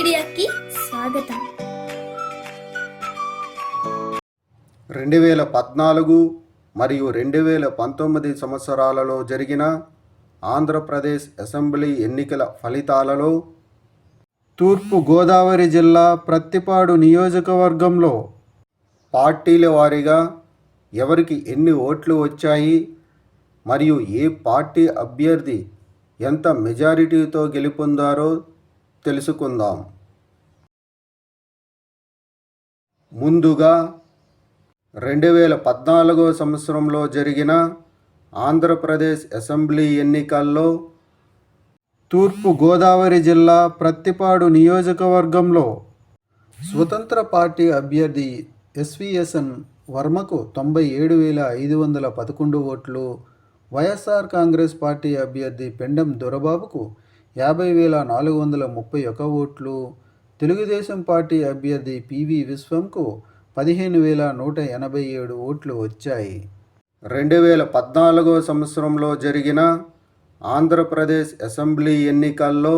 మీడియాకి స్వాగతం. 2014 మరియు 2019 సంవత్సరాలలో జరిగిన ఆంధ్రప్రదేశ్ అసెంబ్లీ ఎన్నికల ఫలితాలలో తూర్పు గోదావరి జిల్లా ప్రత్తిపాడు నియోజకవర్గంలో పార్టీల వారీగా ఎవరికి ఎన్ని ఓట్లు వచ్చాయి మరియు ఏ పార్టీ అభ్యర్థి ఎంత మెజారిటీతో గెలుపొందారో తెలుసుకుందాం. ముందుగా 2014 సంవత్సరంలో జరిగిన ఆంధ్రప్రదేశ్ అసెంబ్లీ ఎన్నికల్లో తూర్పు గోదావరి జిల్లా ప్రత్తిపాడు నియోజకవర్గంలో స్వతంత్ర పార్టీ అభ్యర్థి ఎస్విఎస్ఎన్ వర్మకు 97,511 ఓట్లు, వైఎస్ఆర్ కాంగ్రెస్ పార్టీ అభ్యర్థి పెండెం దొరబాబుకు 50,431 ఓట్లు, తెలుగుదేశం పార్టీ అభ్యర్థి పివి విశ్వంకు 15,187 ఓట్లు వచ్చాయి. 2014 సంవత్సరంలో జరిగిన ఆంధ్రప్రదేశ్ అసెంబ్లీ ఎన్నికల్లో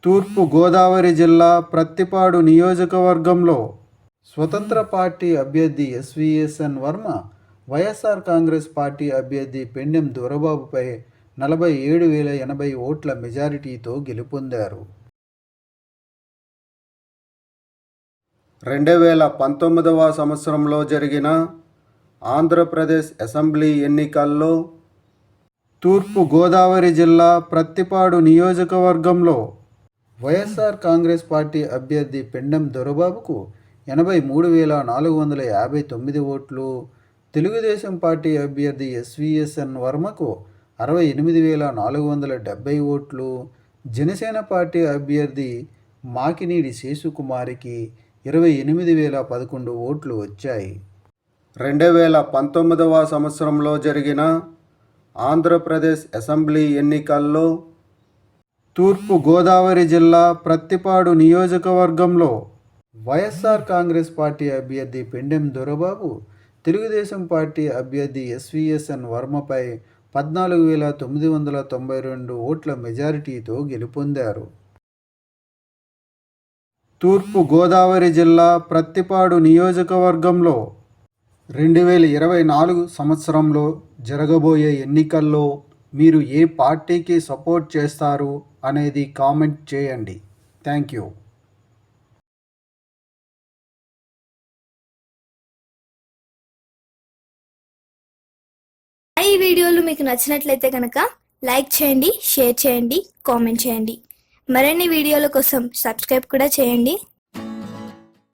తూర్పు గోదావరి జిల్లా ప్రత్తిపాడు నియోజకవర్గంలో స్వతంత్ర పార్టీ అభ్యర్థి ఎస్విఎస్ఎన్ వర్మ వైఎస్ఆర్ కాంగ్రెస్ పార్టీ అభ్యర్థి పెండెం దొరబాబుపై 47,080 ఓట్ల మెజారిటీతో గెలుపొందారు. 2019 సంవత్సరంలో జరిగిన ఆంధ్రప్రదేశ్ అసెంబ్లీ ఎన్నికల్లో తూర్పు గోదావరి జిల్లా ప్రత్తిపాడు నియోజకవర్గంలో వైఎస్ఆర్ కాంగ్రెస్ పార్టీ అభ్యర్థి పెండెం దొరబాబుకు 83,459 ఓట్లు, తెలుగుదేశం పార్టీ అభ్యర్థి ఎస్విఎస్ఎన్ వర్మకు 68,470 ఓట్లు, జనసేన పార్టీ అభ్యర్థి మాకినీడి శేషుకుమారికి 28,011 ఓట్లు వచ్చాయి. 2019 సంవత్సరంలో జరిగిన ఆంధ్రప్రదేశ్ అసెంబ్లీ ఎన్నికల్లో తూర్పు గోదావరి జిల్లా ప్రత్తిపాడు నియోజకవర్గంలో వైఎస్ఆర్ కాంగ్రెస్ పార్టీ అభ్యర్థి పెండెం దొరబాబు తెలుగుదేశం పార్టీ అభ్యర్థి ఎస్విఎస్ఎన్ వర్మపై 14,992 ఓట్ల మెజారిటీతో గెలుపొందారు. తూర్పు గోదావరి జిల్లా ప్రత్తిపాడు నియోజకవర్గంలో 2024 సంవత్సరంలో జరగబోయే ఎన్నికల్లో మీరు ఏ పార్టీకి సపోర్ట్ చేస్తారు అనేది కామెంట్ చేయండి. Thank you. ఈ వీడియోలు మీకు నచ్చినట్లయితే కనుక లైక్ చేయండి, షేర్ చేయండి, కామెంట్ చేయండి. మరిన్ని వీడియోల కోసం సబ్స్క్రైబ్ కూడా చేయండి.